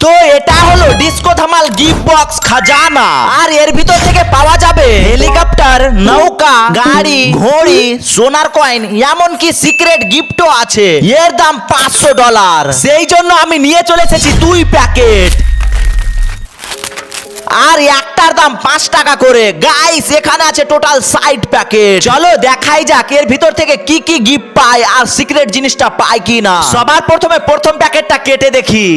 তো এটা হলো ডিস্কো ধামাল গিফট বক্স খাজানা। আর এর ভিতর থেকে পাওয়া যাবে হেলিকপ্টার, নৌকা, গাড়ি, ঘড়ি, সোনার কয়েন, এমনকি সিক্রেট গিফটও আছে। এর দাম $500। সেই জন্য আমি নিয়ে চলে এসেছি 2 প্যাকেট, আর একটার দাম $5 করে। গাইস এখানে আছে টোটাল 60 প্যাকেট। চলো দেখাই যাক এর ভিতর থেকে কি কি গিফট পায় আর সিক্রেট জিনিসটা পায় কিনা। সবার প্রথমে প্রথম প্যাকেটটা কেটে দেখি।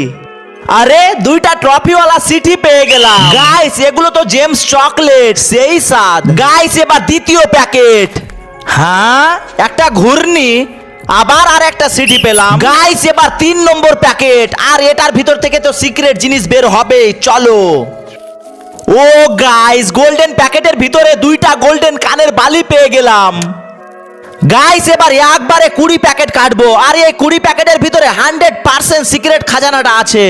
আরে 2টা ট্রফিওয়ালা সিটি পেয়ে গেলাম। গাইস এগুলো তো জেমস চকলেট, সেই স্বাদ। গাইস এবার দ্বিতীয় প্যাকেট। হ্যাঁ, একটা ঘূর্ণি, আবার আর একটা সিটি পেলাম। গাইস এবার 3 নম্বর প্যাকেট, আর এটার ভিতর থেকে তো সিক্রেট জিনিস বের হবে। চলো। ও গাইস, গোল্ডেন প্যাকেটের ভিতরে 2টা গোল্ডেন কানের বালি পেয়ে গেলাম। গাইস এবার একবারে 20 প্যাকেট কাটবো, আর এই 20 প্যাকেটের ভিতরে 100% সিক্রেট খাজানাটা আছে।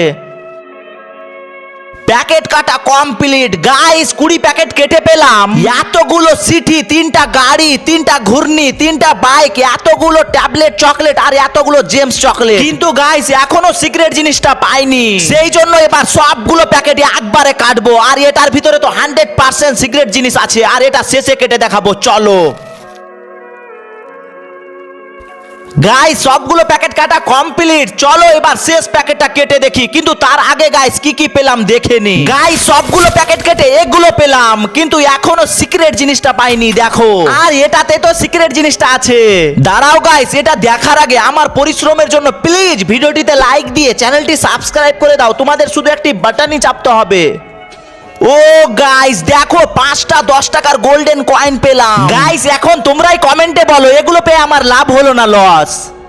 প্যাকেট কাটা কমপ্লিট। গাইস 20 প্যাকেট কেটে পেলাম এতগুলো সিটি, 3টা গাড়ি, 3টা ঘূর্ণি, 3টা বাইক, এতগুলো ট্যাবলেট চকলেট, আর এতগুলো জেমস চকলেট। কিন্তু গাইস এখনো সিক্রেট জিনিসটা পাইনি। সেই জন্য এবার সবগুলো প্যাকেট একবারে কাটবো, আর এটার ভিতরে তো 100% সিক্রেট জিনিস আছে, আর এটা শেষে কেটে দেখাবো। চলো। গাইস সবগুলো প্যাকেট কাটা কমপ্লিট। চলো এবার শেষ প্যাকেটটা কেটে দেখি, কিন্তু তার আগে গাইস কি কি পেলাম দেখে নি। গাইস সবগুলো প্যাকেট কেটে এগুলো পেলাম, কিন্তু এখনো সিক্রেট জিনিসটা পাইনি। দেখো, আর এটাতে তো সিক্রেট জিনিসটা আছে। দাঁড়াও গাইস, এটা দেখার আগে আমার পরিশ্রমের জন্য প্লিজ ভিডিওটিতে লাইক দিয়ে চ্যানেলটি সাবস্ক্রাইব করে দাও। তোমাদের শুধু একটি বাটনই চাপতে হবে। ও গাইস দেখো, 5টা 10 টাকার গোল্ডেন কয়েন পেলাম। গাইস এখন তোমরাই কমেন্টে বলো এগুলো পেয়ে আমার লাভ হলো না লস।